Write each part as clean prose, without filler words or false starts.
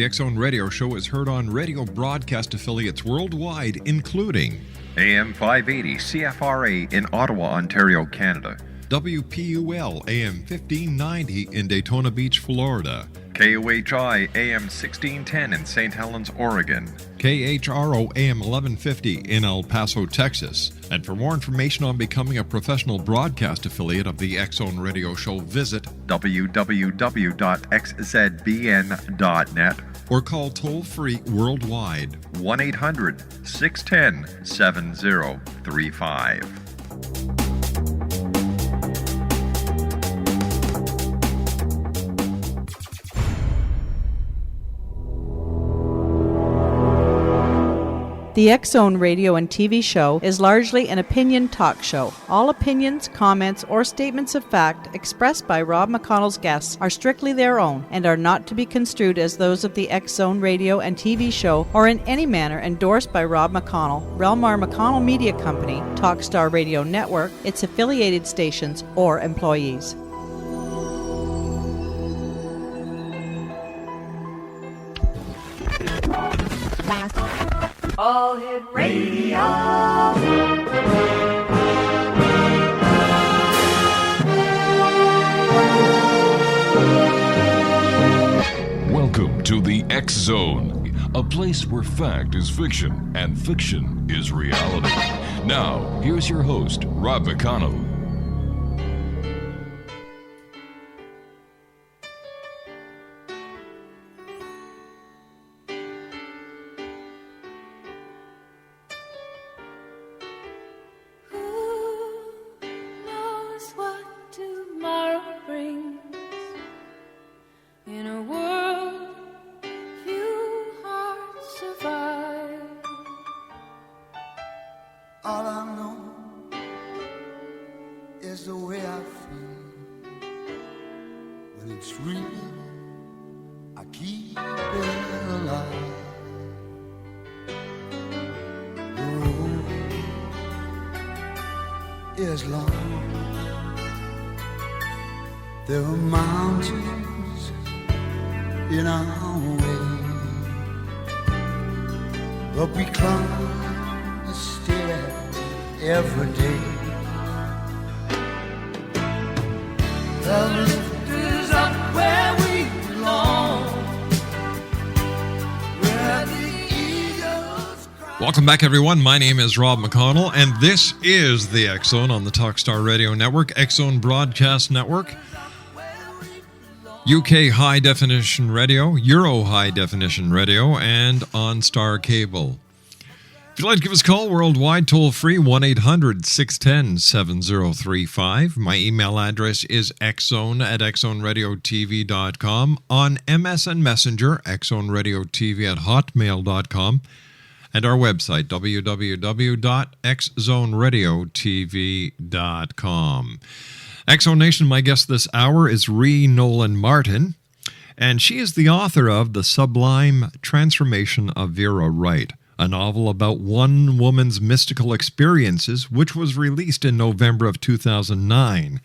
The X Zone Radio Show is heard on radio broadcast affiliates worldwide, including AM 580 CFRA in Ottawa, Ontario, Canada. WPUL AM 1590 in Daytona Beach, Florida. KOHI AM 1610 in St. Helens, Oregon. KHRO AM 1150 in El Paso, Texas. And for more information on becoming a professional broadcast affiliate of the X Zone Radio Show, visit www.xzbn.net or call toll-free worldwide 1-800-610-7035. The X Zone radio and TV show is largely an opinion talk show. All opinions, comments, or statements of fact expressed by Rob McConnell's guests are strictly their own and are not to be construed as those of the X Zone radio and TV show or in any manner endorsed by Rob McConnell, Relmar McConnell Media Company, Talkstar Radio Network, its affiliated stations, or employees. All Hit Radio. Welcome to the X Zone, a place where fact is fiction and fiction is reality. Now, here's your host, Rob McConnell. There are mountains in our way, but we climb the stair every day. The lift is up where we belong, where the eagles cry. Welcome back, everyone. My name is Rob McConnell, and this is the X Zone on the Talkstar Radio Network, X Zone Broadcast Network, UK High Definition Radio, Euro High Definition Radio, and on Star Cable. If you'd like to give us a call worldwide, toll free, 1-800-610-7035. My email address is xzone@xzoneradiotv.com. On MSN Messenger, xzoneradiotv@hotmail.com. And our website, www.xzoneradiotv.com. X Zone Nation, my guest this hour is Rea Nolan Martin, and she is the author of The Sublime Transformation of Vera Wright, a novel about one woman's mystical experiences, which was released in November of 2009.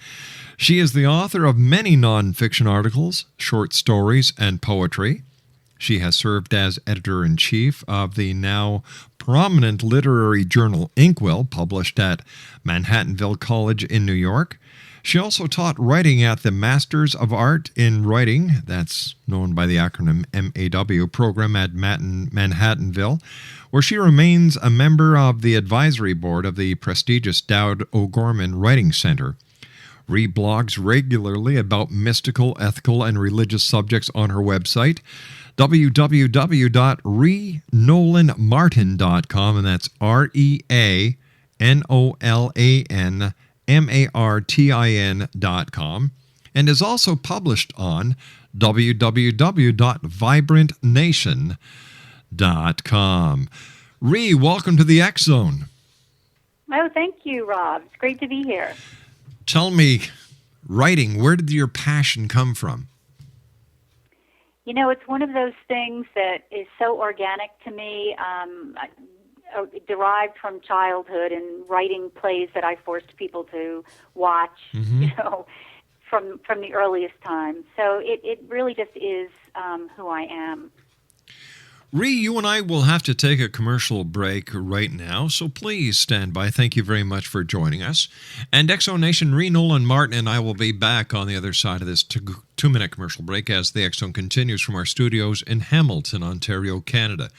She is the author of many nonfiction articles, short stories, and poetry. She has served as editor-in-chief of the now prominent literary journal Inkwell, published at Manhattanville College in New York. She also taught writing at the Masters of Art in Writing, that's known by the acronym MAW, program at Manhattanville, where she remains a member of the advisory board of the prestigious Dowd O'Gorman Writing Center. Rea blogs regularly about mystical, ethical, and religious subjects on her website, www.reanolanmartin.com, and that's REANOLANMARTIN.com, and is also published on www.vibrantnation.com. Rea, welcome to the X Zone. Oh, thank you, Rob. It's great to be here. Tell me, writing, where did your passion come from? You know, it's one of those things that is so organic to me, derived from childhood and writing plays that I forced people to watch, you know, from the earliest times. So it really just is who I am. Ree, you and I will have to take a commercial break right now, so please stand by. Thank you very much for joining us. And Exo Nation, Rea Nolan Martin and I will be back on the other side of this two-minute commercial break as the Exxon continues from our studios in Hamilton, Ontario, Canada.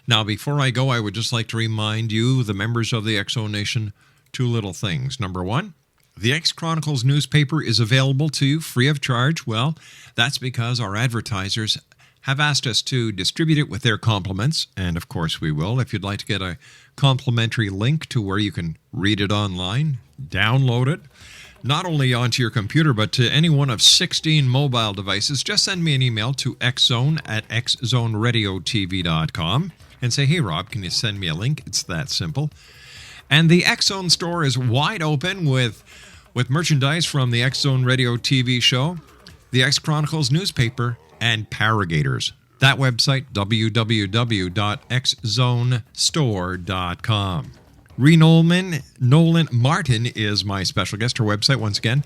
Now, before I go, I would just like to remind you, the members of the Exo Nation, two little things. Number one, the X Chronicles newspaper is available to you free of charge. Well, that's because our advertisers have asked us to distribute it with their compliments, and of course we will. If you'd like to get a complimentary link to where you can read it online, download it, not only onto your computer, but to any one of 16 mobile devices, just send me an email to xzone@xzoneradiotv.com and say, hey, Rob, can you send me a link? It's that simple. And the X Zone store is wide open with merchandise from the X Zone Radio TV show, the X Chronicles newspaper, and Paragators. That website, www.xzonestore.com. Rea Nolan Martin is my special guest. Her website, once again,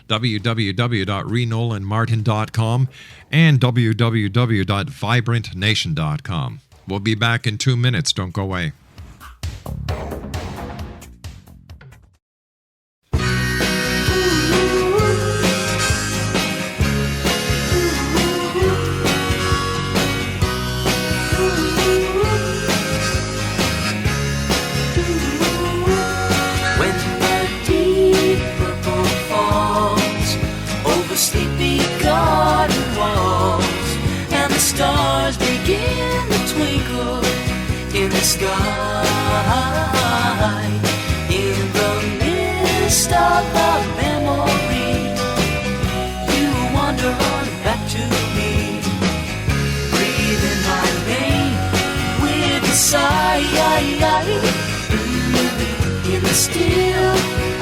www.renolanmartin.com and www.vibrantnation.com. We'll be back in 2 minutes. Don't go away. Sky in the mist of the memory, you wander on back to me, breathing my name with a sigh, in the still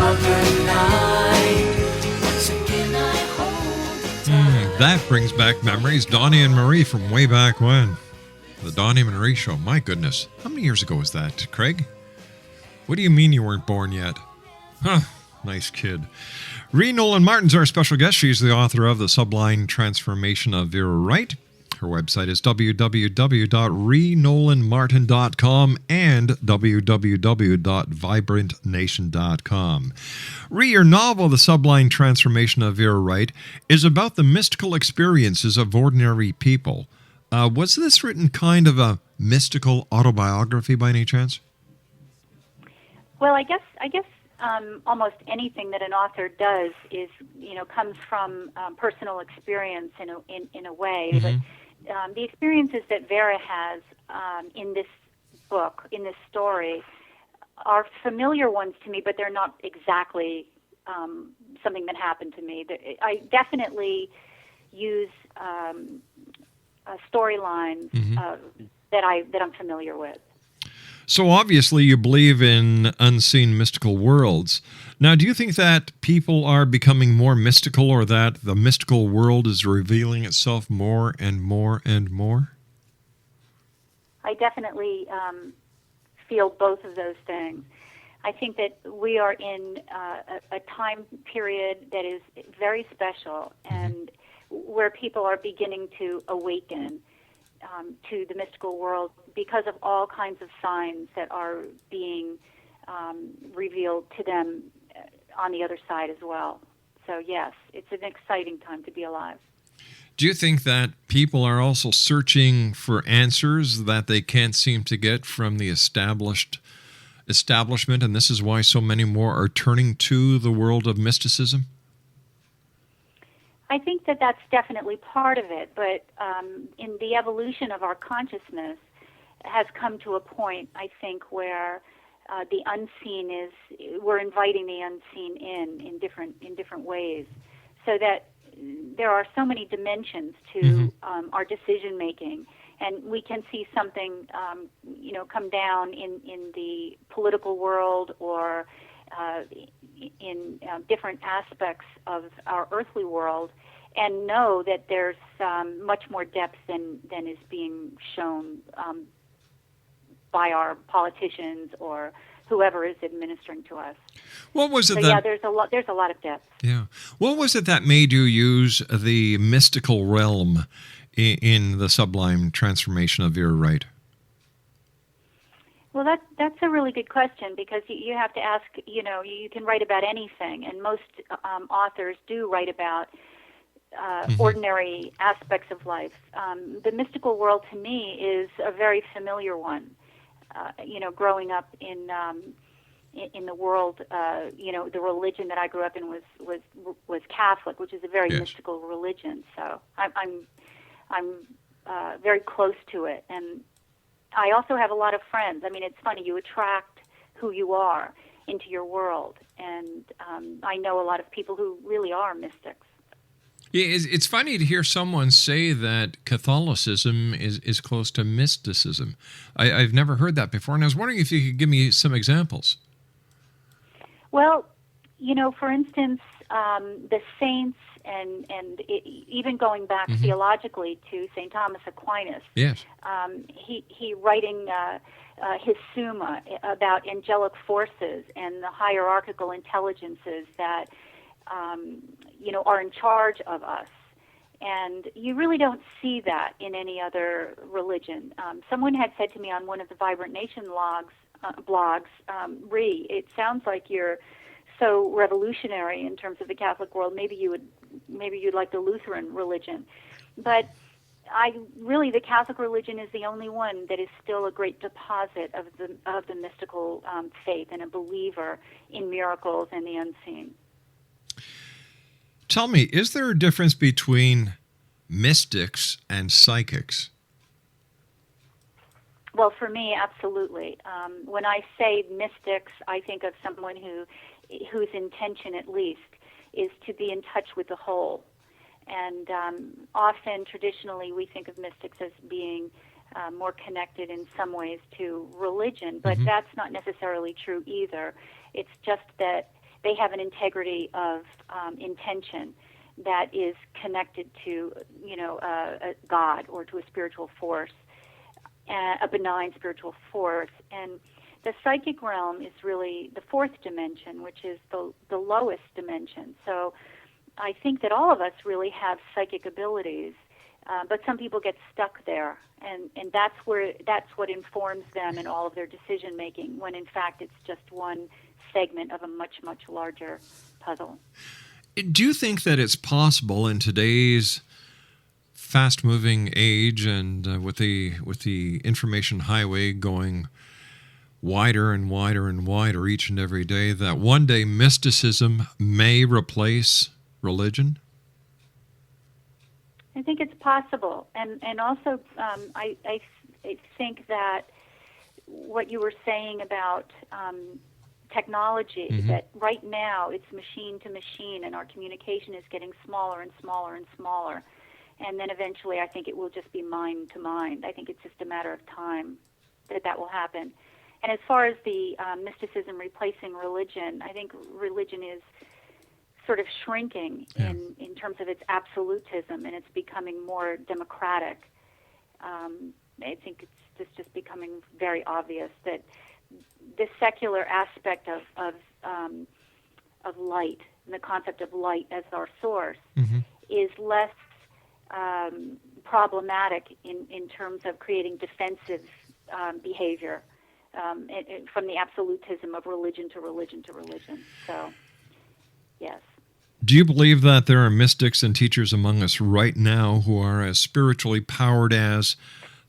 of the night. Once again I hold the time. That brings back memories. Donnie and Marie from way back when. The Donnie and Marie Show. My goodness. How many years ago was that, Craig? What do you mean you weren't born yet? Huh. Nice kid. Rea Nolan Martin's our special guest. She's the author of The Sublime Transformation of Vera Wright. Her website is www.renolanmartin.com and www.vibrantnation.com. Rea, your novel, The Sublime Transformation of Vera Wright, is about the mystical experiences of ordinary people. Was this written kind of a mystical autobiography by any chance? Well, I guess almost anything that an author does is, comes from personal experience in a way. Mm-hmm. But the experiences that Vera has in this book, in this story, are familiar ones to me, but they're not exactly something that happened to me. I definitely use storylines that I'm familiar with. So obviously you believe in unseen mystical worlds. Now, do you think that people are becoming more mystical, or that the mystical world is revealing itself more and more and more? I definitely feel both of those things. I think that we are in a time period that is very special, and where people are beginning to awaken to the mystical world because of all kinds of signs that are being revealed to them on the other side as well. So yes, it's an exciting time to be alive. Do you think that people are also searching for answers that they can't seem to get from the establishment, and this is why so many more are turning to the world of mysticism? I think that that's definitely part of it, but in the evolution of our consciousness has come to a point, I think, where the unseen we're inviting the unseen in different ways, so that there are so many dimensions to our decision making, and we can see something, come down in the political world or in different aspects of our earthly world, and know that there's much more depth than is being shown by our politicians or whoever is administering to us. What was it So that? yeah, there's a lot of depth. Yeah. What was it that made you use the mystical realm in the Sublime transformation of Vera Wright? Well, that's a really good question, because you have to ask, you can write about anything, and most authors do write about ordinary aspects of life. The mystical world to me is a very familiar one. Growing up in the world, the religion that I grew up in was Catholic, which is a very Yes. mystical religion. So I'm very close to it, and I also have a lot of friends. I mean, it's funny, you attract who you are into your world, and I know a lot of people who really are mystics. Yeah, it's funny to hear someone say that Catholicism is close to mysticism. I've never heard that before, and I was wondering if you could give me some examples. Well, for instance, the saints, even going back theologically to St. Thomas Aquinas. Yes. He writing his Summa about angelic forces and the hierarchical intelligences that are in charge of us. And you really don't see that in any other religion. Someone had said to me on one of the Vibrant Nation blogs, Ree, it sounds like you're so revolutionary in terms of the Catholic world. Maybe you'd like the Lutheran religion. But the Catholic religion is the only one that is still a great deposit of the mystical faith, and a believer in miracles and the unseen. Tell me, is there a difference between mystics and psychics? Well, for me, absolutely. When I say mystics, I think of someone whose intention, at least, is to be in touch with the whole. And often, traditionally, we think of mystics as being more connected in some ways to religion, but that's not necessarily true either. It's just that they have an integrity of intention that is connected to, a God or to a spiritual force, a benign spiritual force. And the psychic realm is really the fourth dimension, which is the lowest dimension. So I think that all of us really have psychic abilities, but some people get stuck there, and that's what informs them in all of their decision making, when in fact it's just one segment of a much, much larger puzzle. Do you think that it's possible in today's fast-moving age, and with the information highway going wider and wider and wider each and every day, that one day mysticism may replace religion? I think it's possible, and also I think that what you were saying about technology, that right now it's machine to machine, and our communication is getting smaller and smaller and smaller, and then eventually I think it will just be mind to mind. I think it's just a matter of time that will happen. And as far as the mysticism replacing religion, I think religion is sort of shrinking in terms of its absolutism, and it's becoming more democratic. I think it's just becoming very obvious that the secular aspect of light, and the concept of light as our source, is less problematic in terms of creating defensive behavior from the absolutism of religion to religion to religion. So, yes. Do you believe that there are mystics and teachers among us right now who are as spiritually powered as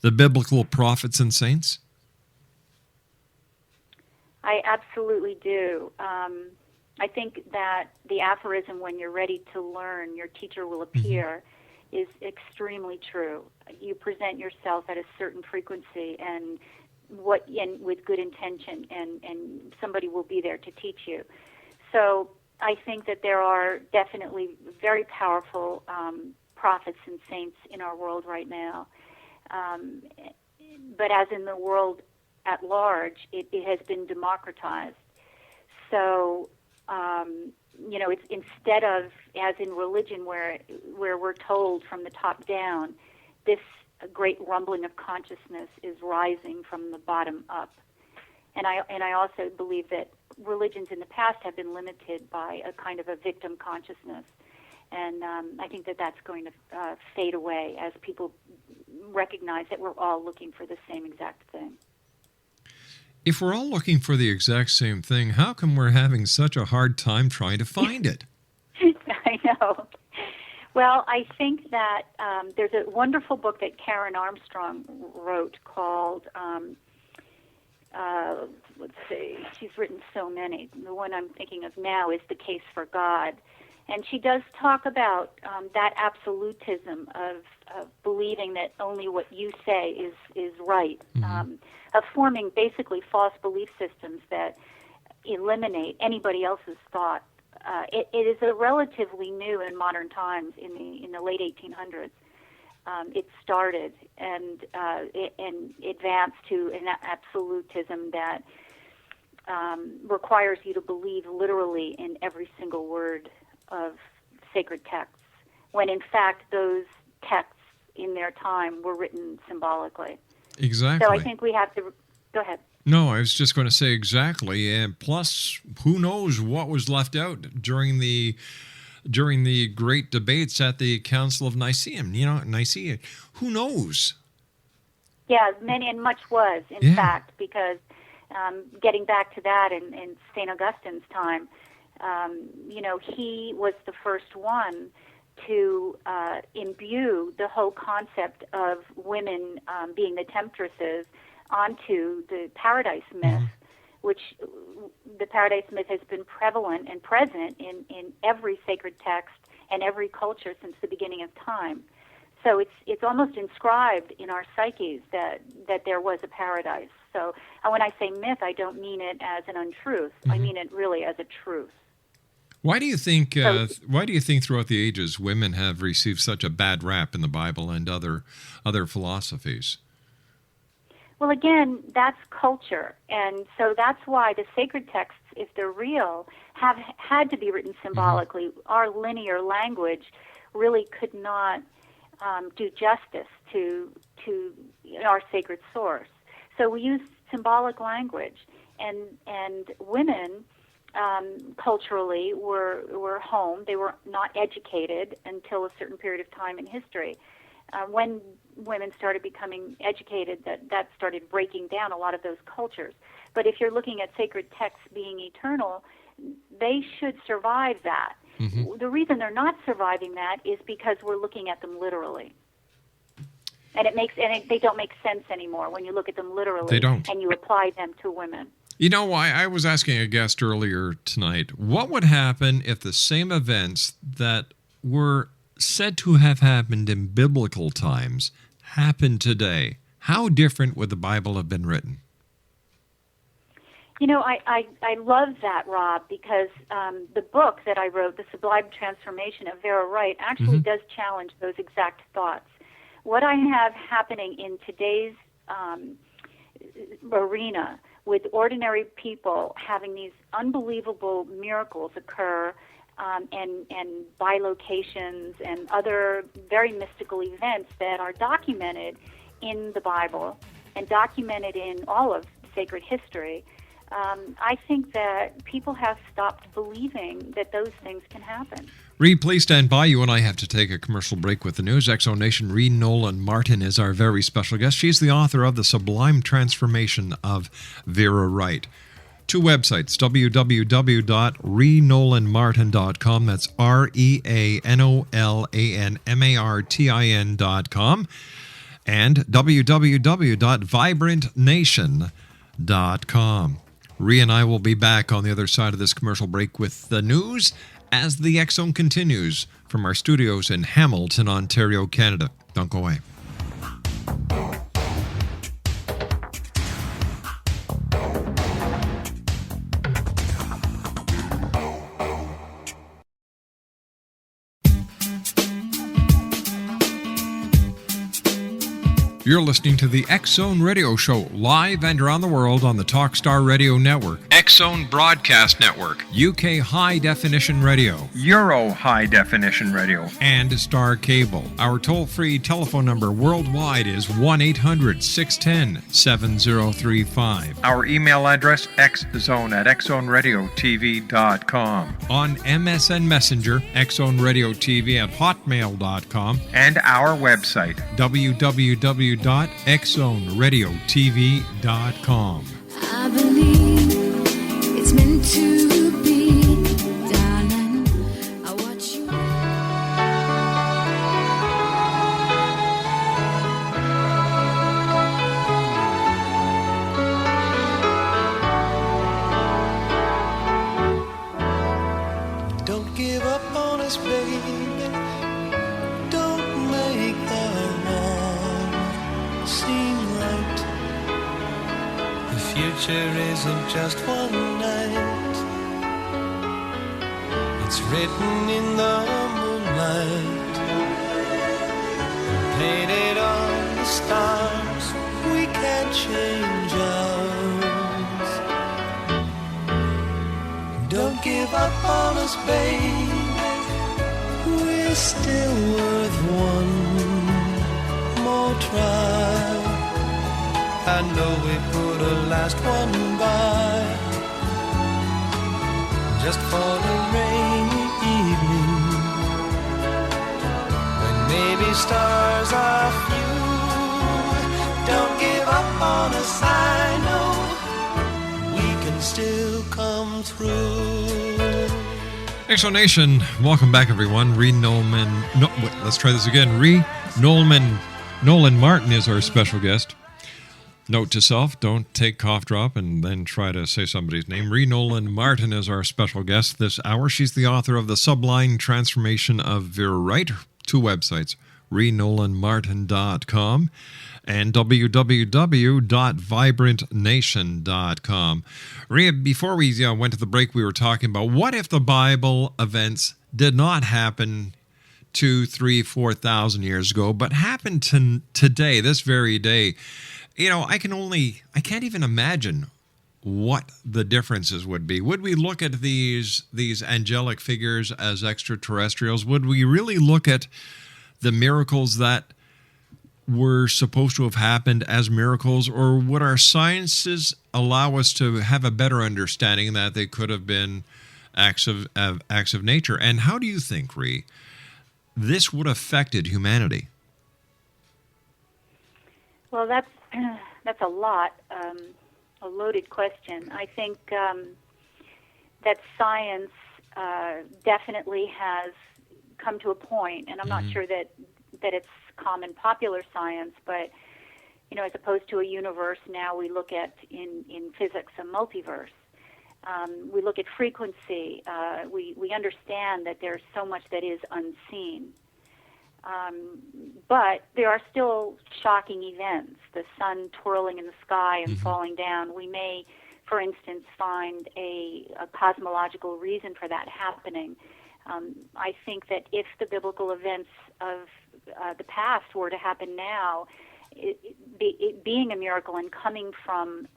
the biblical prophets and saints? I absolutely do. I think that the aphorism, when you're ready to learn, your teacher will appear, is extremely true. You present yourself at a certain frequency and with good intention, and somebody will be there to teach you. So I think that there are definitely very powerful prophets and saints in our world right now. But as in the world at large, it has been democratized. So, it's instead of, as in religion, where we're told from the top down, this great rumbling of consciousness is rising from the bottom up. And I also believe that religions in the past have been limited by a kind of a victim consciousness. And I think that that's going to fade away as people recognize that we're all looking for the same exact thing. If we're all looking for the exact same thing, how come we're having such a hard time trying to find it? I know. Well, I think that there's a wonderful book that Karen Armstrong wrote called, let's see, she's written so many. The one I'm thinking of now is The Case for God. And she does talk about that absolutism of believing that only what you say is right, of forming basically false belief systems that eliminate anybody else's thought. It is a relatively new in modern times. In the late 1800s, it started and advanced to an absolutism that requires you to believe literally in every single word of sacred texts, when in fact those texts in their time were written symbolically. Exactly. So I think we have to... Go ahead. No, I was just going to say exactly. And plus, who knows what was left out during the great debates at the Council of Nicaea. Nicaea. Who knows? Yeah, many and much was, in fact, because getting back to that in St. Augustine's time, he was the first one to imbue the whole concept of women being the temptresses onto the paradise myth, which the paradise myth has been prevalent and present in every sacred text and every culture since the beginning of time. So it's almost inscribed in our psyches that there was a paradise. So when I say myth, I don't mean it as an untruth. I mean it really as a truth. Why do you think? Why do you think throughout the ages women have received such a bad rap in the Bible and other philosophies? Well, again, that's culture, and so that's why the sacred texts, if they're real, have had to be written symbolically. Our linear language really could not do justice to our sacred source. So we use symbolic language, and women culturally were home. They were not educated until a certain period of time in history. When women started becoming educated, that started breaking down a lot of those cultures. But if you're looking at sacred texts being eternal, they should survive that. The reason they're not surviving that is because we're looking at them literally. And they don't make sense anymore when you look at them literally. They don't. And you apply them to women. You know, I was asking a guest earlier tonight, what would happen if the same events that were said to have happened in biblical times happened today? How different would the Bible have been written? You know, I love that, Rob, because the book that I wrote, The Sublime Transformation of Vera Wright, actually does challenge those exact thoughts. What I have happening in today's arena with ordinary people having these unbelievable miracles occur and bilocations and other very mystical events that are documented in the Bible and documented in all of sacred history, I think that people have stopped believing that those things can happen. Ree, please stand by. You and I have to take a commercial break with the news. Exo Nation, Rea Nolan Martin is our very special guest. She's the author of The Sublime Transformation of Vera Wright. Two websites, www.reanolanmartin.com. That's ReanolanMartin.com. And www.vibrantnation.com. Ree and I will be back on the other side of this commercial break with the news as the X Zone continues from our studios in Hamilton, Ontario, Canada. Don't go away. You're listening to the X Zone Radio Show, live and around the world on the Talkstar Radio Network, X Zone Broadcast Network, UK High Definition Radio, Euro High Definition Radio, and Star Cable. Our toll-free telephone number worldwide is 1-800-610-7035. Our email address, xzone@xzoneradiotv.com. On MSN Messenger, xzoneradiotv@hotmail.com, And our website, www.xzoneradiotv.com. I believe it's meant to be, darling. I watch you. Don't give up on us, baby. Don't make the wrong seem right. The future isn't just one night. It's written in the moonlight, painted on the stars. We can't change ours. Don't give up on us, baby. We're still worth one more try. I know we put a last one by, just for the rainy evening, when maybe stars are few. Don't give up on us, I know we can still come through. Exo Nation, welcome back, everyone. Let's try this again. Nolan Martin is our special guest. Note to self, don't take cough drop and then try to say somebody's name. Rea Nolan Martin is our special guest this hour. She's the author of The Sublime Transformation of Vera Wright. Two websites, reanolanmartin.com and www.vibrantnation.com. Rea, before we went to the break, we were talking about what if the Bible events did not happen 2,000, 3,000, 4,000 years ago, but happened today, this very day. You know, I can't even imagine what the differences would be. Would we look at these angelic figures as extraterrestrials? Would we really look at the miracles that were supposed to have happened as miracles, or would our sciences allow us to have a better understanding that they could have been acts of nature? And how do you think, Rea, this would have affected humanity? Well, that's a lot, a loaded question. I think that science definitely has come to a point, and I'm not sure that it's common popular science, but as opposed to a universe, now we look at in physics a multiverse. We look at frequency. We understand that there's so much that is unseen. But there are still shocking events, the sun twirling in the sky and falling down. We may, for instance, find a cosmological reason for that happening. I think that if the biblical events of the past were to happen now, it being a miracle and coming from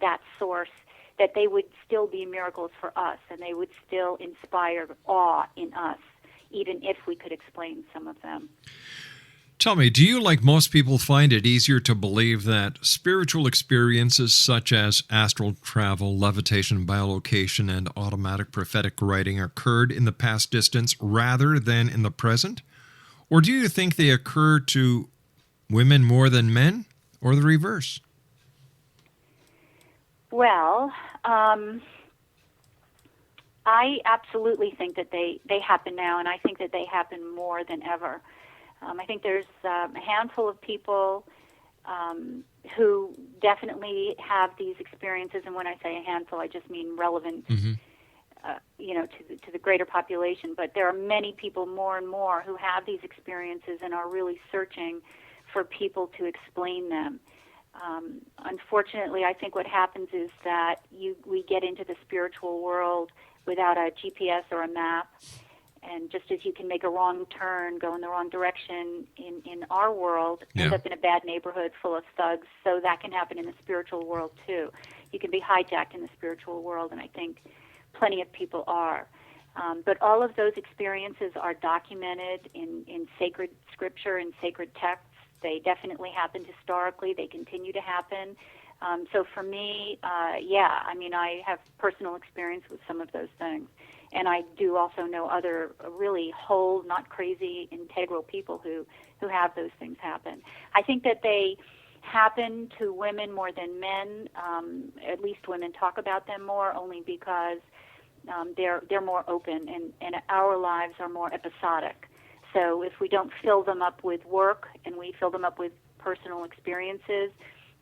that source, that they would still be miracles for us, and they would still inspire awe in us, even if we could explain some of them. Tell me, do you, like most people, find it easier to believe that spiritual experiences such as astral travel, levitation, bilocation, and automatic prophetic writing occurred in the past distance rather than in the present? Or do you think they occur to women more than men, or the reverse? Well, I absolutely think that they happen now, and I think that they happen more than ever. I think there's a handful of people who definitely have these experiences, and when I say a handful, I just mean relevant, to the greater population. But there are many people, more and more, who have these experiences and are really searching for people to explain them. Unfortunately, I think what happens is that we get into the spiritual world without a GPS or a map, And just as you can make a wrong turn, go in the wrong direction in our world, end Yeah. up in a bad neighborhood full of thugs, so that can happen in the spiritual world too. You can be hijacked in the spiritual world, and I think plenty of people are. But all of those experiences are documented in sacred scripture and sacred texts. They definitely happened historically. They continue to happen. So for me, I have personal experience with some of those things. And I do also know other really whole, not crazy, integral people who have those things happen. I think that they happen to women more than men. At least women talk about them more, only because they're more open, and our lives are more episodic. So if we don't fill them up with work and we fill them up with personal experiences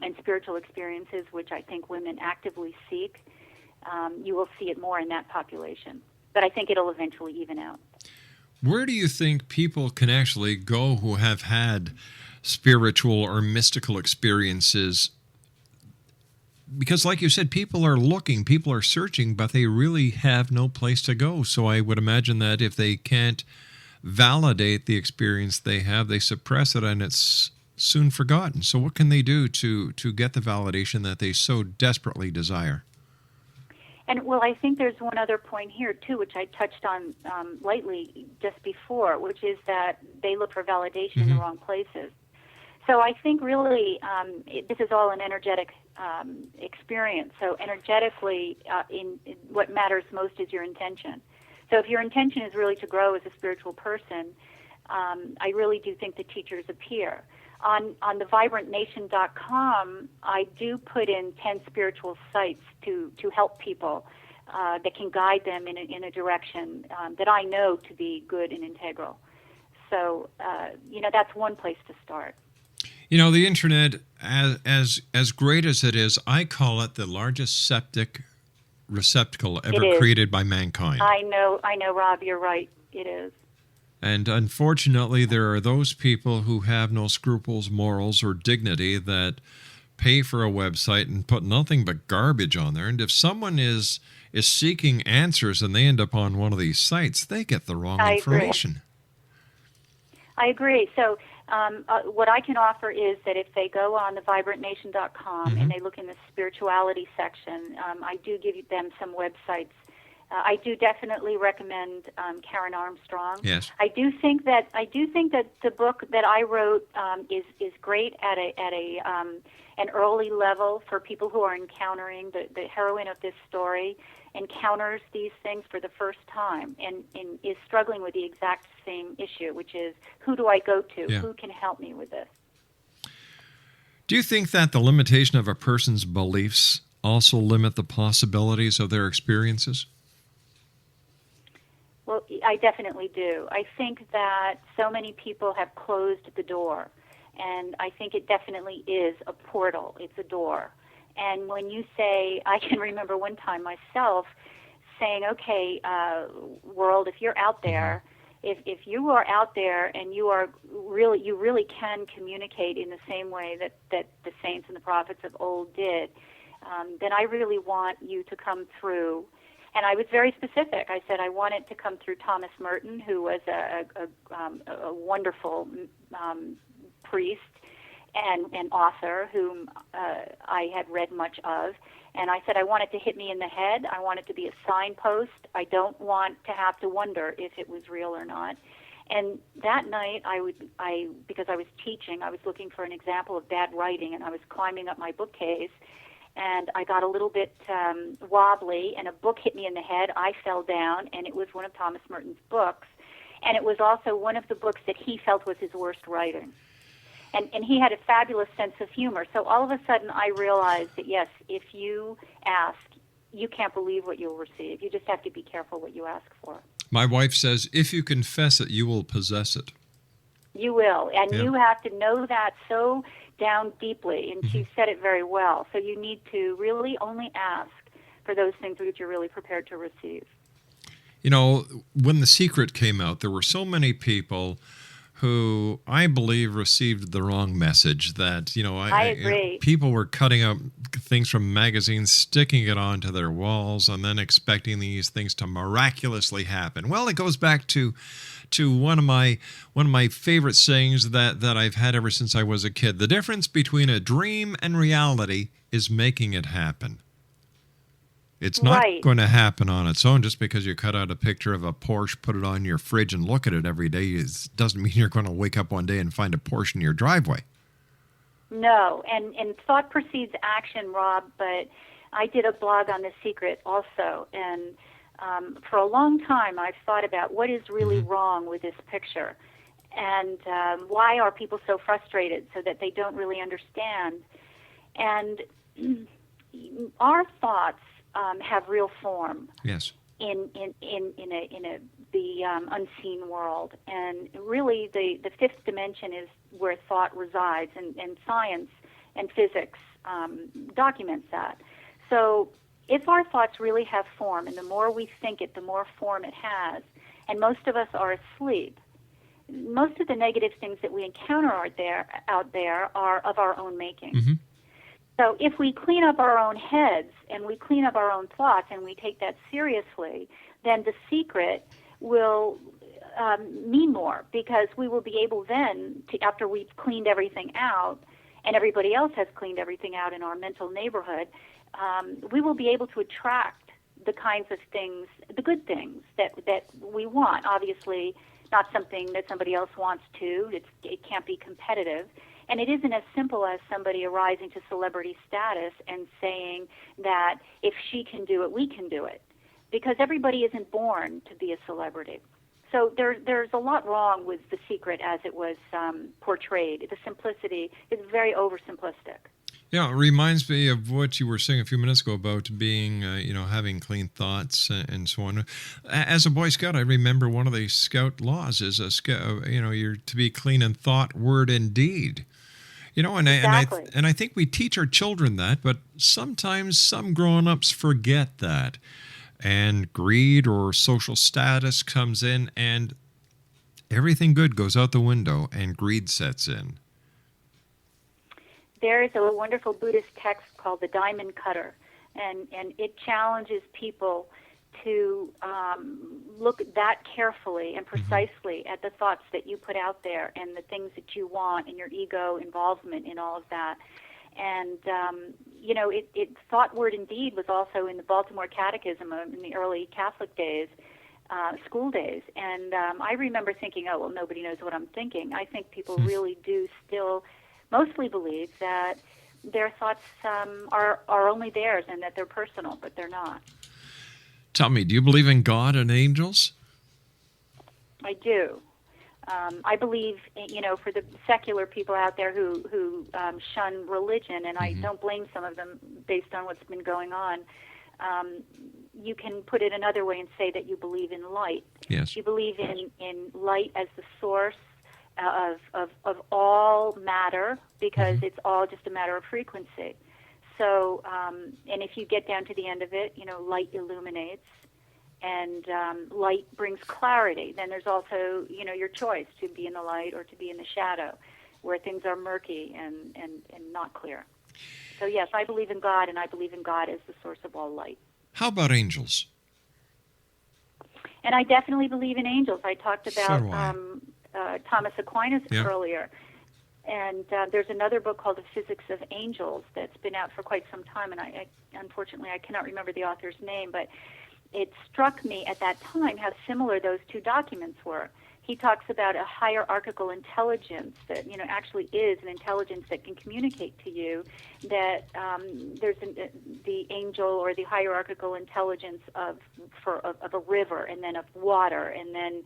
and spiritual experiences, which I think women actively seek, you will see it more in that population. But I think it'll eventually even out. Where do you think people can actually go who have had spiritual or mystical experiences? Because like you said, people are looking, people are searching, but they really have no place to go. So I would imagine that if they can't validate the experience they have, they suppress it and it's soon forgotten. So what can they do to get the validation that they so desperately desire? And, well, I think there's one other point here, too, which I touched on lightly just before, which is that they look for validation in the wrong places. So I think really this is all an energetic experience. So energetically, in what matters most is your intention. So if your intention is really to grow as a spiritual person, I really do think the teachers appear. On the vibrantnation.com, I do put in 10 spiritual sites to help people that can guide them in a direction that I know to be good and integral. So, that's one place to start. The internet, as great as it is, I call it the largest septic receptacle ever created by mankind. I know, Rob, you're right. It is. And unfortunately, there are those people who have no scruples, morals, or dignity that pay for a website and put nothing but garbage on there. And if someone is seeking answers and they end up on one of these sites, they get the wrong information. I agree. So what I can offer is that if they go on the vibrantnation.com and they look in the spirituality section, I do give them some websites. I do definitely recommend Karen Armstrong. Yes. I do think that the book that I wrote is great at an early level for people who are encountering the heroine of this story encounters these things for the first time and is struggling with the exact same issue, which is, who do I go to? Yeah. Who can help me with this? Do you think that the limitation of a person's beliefs also limit the possibilities of their experiences? Well, I definitely do. I think that so many people have closed the door, and I think it definitely is a portal. It's a door. And when you say, I can remember one time myself saying, okay, world, if you're out there, if you are out there and you really can communicate in the same way that the saints and the prophets of old did, then I really want you to come through. And I was very specific. I said I want it to come through Thomas Merton, who was a wonderful priest and author whom I had read much of. And I said I want it to hit me in the head. I want it to be a signpost. I don't want to have to wonder if it was real or not. And that night, because I was teaching, I was looking for an example of bad writing, and I was climbing up my bookcase, and I got a little bit wobbly, and a book hit me in the head. I fell down, and it was one of Thomas Merton's books, and it was also one of the books that he felt was his worst writing. And he had a fabulous sense of humor. So all of a sudden, I realized that, yes, if you ask, you can't believe what you'll receive. You just have to be careful what you ask for. My wife says, if you confess it, you will possess it. You will, and you have to know that so down deeply, and she said it very well. So you need to really only ask for those things which you're really prepared to receive. When The Secret came out, there were so many people who I believe received the wrong message that, I agree. People were cutting up things from magazines, sticking it onto their walls, and then expecting these things to miraculously happen. Well, it goes back to one of my favorite sayings that I've had ever since I was a kid. The difference between a dream and reality is making it happen. It's not going to happen on its own. Just because you cut out a picture of a Porsche, put it on your fridge, and look at it every day doesn't mean you're going to wake up one day and find a Porsche in your driveway. No, and thought precedes action, Rob, but I did a blog on The Secret also, and for a long time I've thought about what is really wrong with this picture, and why are people so frustrated so that they don't really understand. And our thoughts have real form. Yes. In the unseen world, and really the fifth dimension is where thought resides, and science and physics documents that. So if our thoughts really have form, and the more we think it, the more form it has, and most of us are asleep, most of the negative things that we encounter out there are of our own making. Mm-hmm. So if we clean up our own heads and we clean up our own thoughts and we take that seriously, then The Secret will mean more, because we will be able then, after we've cleaned everything out and everybody else has cleaned everything out in our mental neighborhood, we will be able to attract the kinds of things, the good things that we want. Obviously, not something that somebody else wants to. It can't be competitive. And it isn't as simple as somebody arising to celebrity status and saying that if she can do it, we can do it. Because everybody isn't born to be a celebrity. So there's a lot wrong with The Secret as it was portrayed. The simplicity is very oversimplistic. Yeah, it reminds me of what you were saying a few minutes ago about being, having clean thoughts and so on. As a Boy Scout, I remember one of the Scout laws is you're to be clean in thought, word, and deed. Exactly. And I think we teach our children that, but sometimes some grown-ups forget that. And greed or social status comes in, and everything good goes out the window, and greed sets in. There is a wonderful Buddhist text called The Diamond Cutter, and it challenges people to look that carefully and precisely at the thoughts that you put out there and the things that you want and your ego involvement in all of that. And, thought, word, and deed was also in the Baltimore Catechism in the early Catholic days, school days. And I remember thinking, oh, well, nobody knows what I'm thinking. I think people really do still mostly believe that their thoughts are only theirs and that they're personal, but they're not. Tell me, do you believe in God and angels? I do. I believe, for the secular people out there who shun religion, and I don't blame some of them based on what's been going on, you can put it another way and say that you believe in light. Yes. You believe in light as the source of all matter, because it's all just a matter of frequency. So, and if you get down to the end of it, light illuminates, and light brings clarity. Then there's also, your choice to be in the light or to be in the shadow, where things are murky and not clear. So yes, I believe in God, and I believe in God as the source of all light. How about angels? And I definitely believe in angels. I talked about Thomas Aquinas earlier. And there's another book called The Physics of Angels that's been out for quite some time, and I unfortunately I cannot remember the author's name, but it struck me at that time how similar those two documents were. He talks about a hierarchical intelligence that actually is an intelligence that can communicate to you, that there's the angel or the hierarchical intelligence of a river, and then of water, and then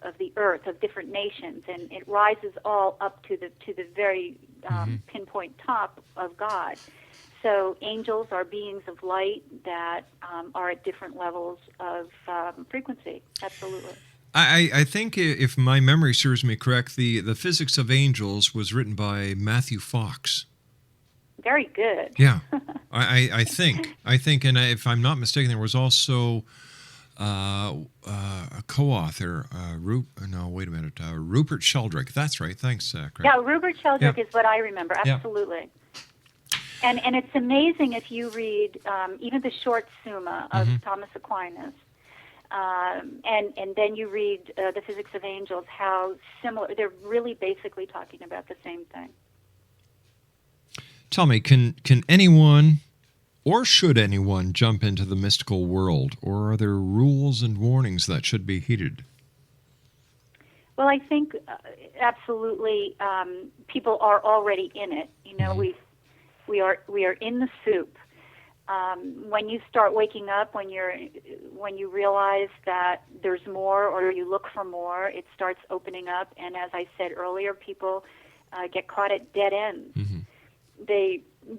of the earth, of different nations, and it rises all up to the very pinpoint top of God. So angels are beings of light that are at different levels of frequency. Absolutely. I think, if my memory serves me correct, the Physics of Angels was written by Matthew Fox. Very good. Yeah, I think, and if I'm not mistaken, there was also a co-author, Rupert Sheldrake. That's right. Thanks, Craig. Yeah, Rupert Sheldrake Yeah. is what I remember. Absolutely. And it's amazing if you read even the short Summa of Thomas Aquinas, and then you read the Physics of Angels, how similar, they're really basically talking about the same thing. Tell me, can anyone or should anyone jump into the mystical world, or are there rules and warnings that should be heeded? Well, I think absolutely people are already in it. You know, we are in the soup. When you start waking up, when you realize that there's more, or you look for more, it starts opening up. And as I said earlier, people get caught at dead ends.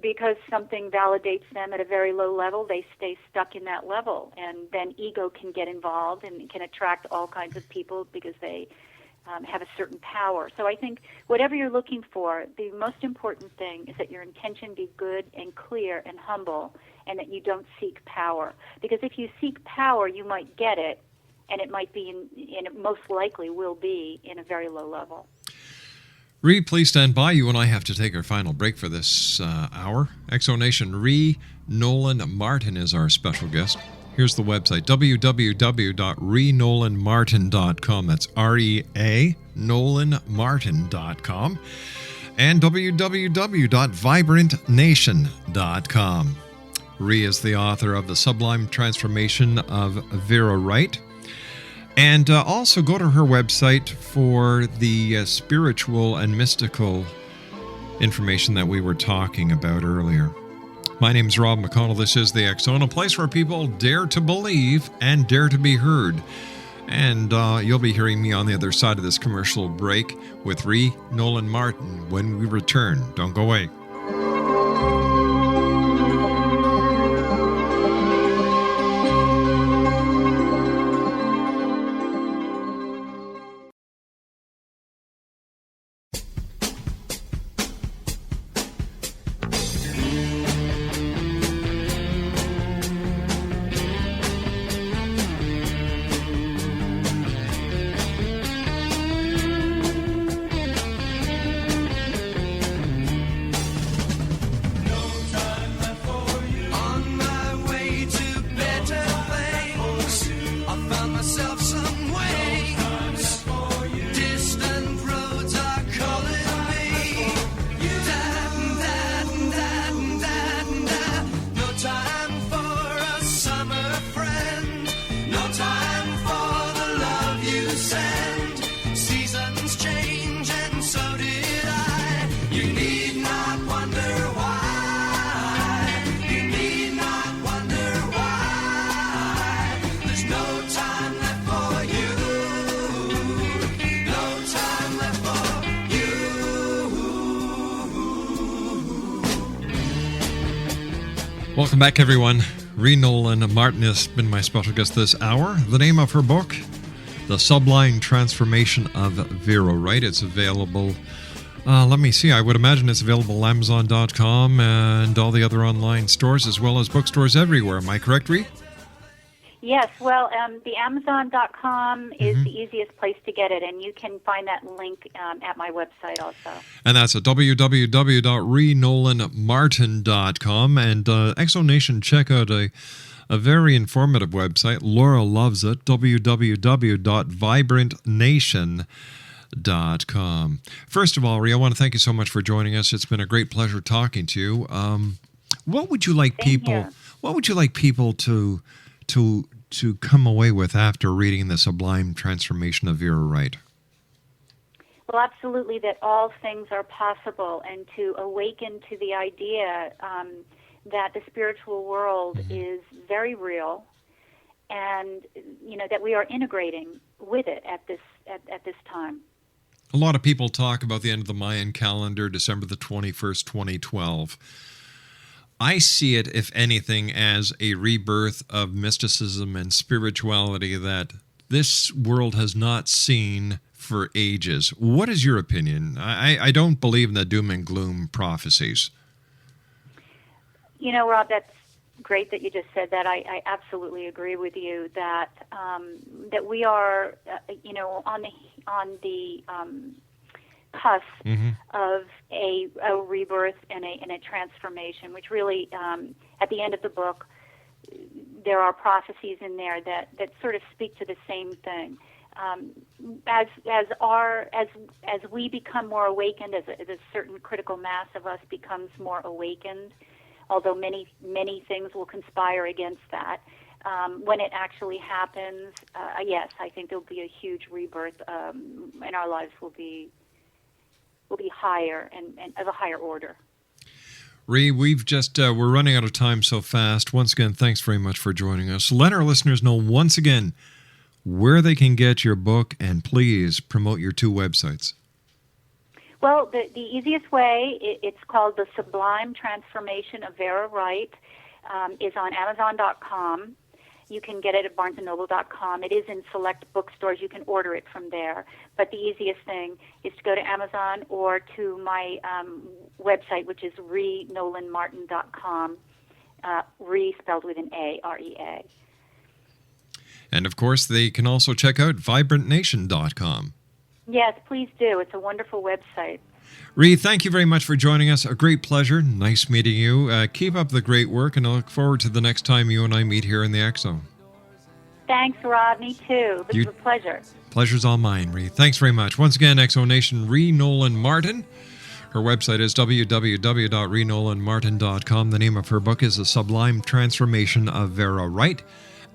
Because something validates them at a very low level, they stay stuck in that level, and then ego can get involved and can attract all kinds of people because they have a certain power. So I think whatever you're looking for, the most important thing is that your intention be good and clear and humble, and that you don't seek power. Because if you seek power, you might get it, and it might be, and it most likely will be, in a very low level. Ree, please stand by. You and I have to take our final break for this hour. Exonation, Rea Nolan Martin is our special guest. Here's the website, www.reanolanmartin.com. That's REA Nolanmartin.com. And www.vibrantnation.com. Ree is the author of The Sublime Transformation of Vera Wright. And also go to her website for the spiritual and mystical information that we were talking about earlier. My name's Rob McConnell. This is The X Zone, a place where people dare to believe and dare to be heard. And you'll be hearing me on the other side of this commercial break with Rea Nolan Martin when we return. Don't go away. Welcome back, everyone. Rea Nolan Martin has been my special guest this hour. The name of her book, The Sublime Transformation of Vera Wright. It's available, let me see, I would imagine it's available at Amazon.com and all the other online stores, as well as bookstores everywhere. Am I correct, Ree? Yes, well, the Amazon.com is the easiest place to get it, and you can find that link at my website also. And that's at www.reanolanmartin.com. And Exonation, check out a very informative website. Laura loves it, www.vibrantnation.com. First of all, Ree, I want to thank you so much for joining us. It's been a great pleasure talking to you. What would you like people to come away with after reading The Sublime Transformation of Vera Wright? Well, absolutely, that all things are possible, and to awaken to the idea that the spiritual world is very real, and that we are integrating with it at this time. A lot of people talk about the end of the Mayan calendar, December the 21st, 2012. I see it, if anything, as a rebirth of mysticism and spirituality that this world has not seen for ages. What is your opinion? I don't believe in the doom and gloom prophecies. Rob, great that you just said that. I absolutely agree with you that that we are, on the cusp of a rebirth and a transformation, which really, at the end of the book, there are prophecies in there that sort of speak to the same thing. As we become more awakened, as a certain critical mass of us becomes more awakened, although many things will conspire against that. When it actually happens, yes, I think there'll be a huge rebirth, and our lives will be higher and of a higher order. Rea, we've just we're running out of time so fast. Once again, thanks very much for joining us. Let our listeners know once again where they can get your book, and please promote your 2 websites. Well, the easiest way, it's called The Sublime Transformation of Vera Wright, is on Amazon.com. You can get it at BarnesandNoble.com. It is in select bookstores. You can order it from there. But the easiest thing is to go to Amazon or to my website, which is ReaNolanMartin.com. Re spelled with an A, R-E-A. And, of course, they can also check out VibrantNation.com. Yes, please do. It's a wonderful website. Rea, thank you very much for joining us. A great pleasure. Nice meeting you. Keep up the great work, and I look forward to the next time you and I meet here in the X Zone. Thanks, Rob. Me too. This was a pleasure. Pleasure's all mine, Rea. Thanks very much. Once again, X Zone Nation, Rea Nolan Martin. Her website is www.reanolanmartin.com. The name of her book is The Sublime Transformation of Vera Wright.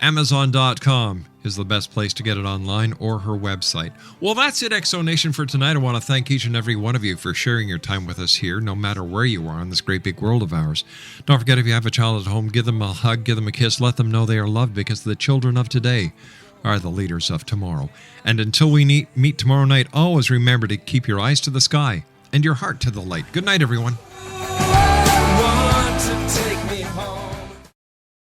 Amazon.com is the best place to get it online, or her website. Well, that's it, X Zone Nation, for tonight. I want to thank each and every one of you for sharing your time with us here, no matter where you are in this great big world of ours. Don't forget, if you have a child at home, give them a hug, give them a kiss, let them know they are loved, because the children of today are the leaders of tomorrow. And until we meet tomorrow night, always remember to keep your eyes to the sky and your heart to the light. Good night, everyone.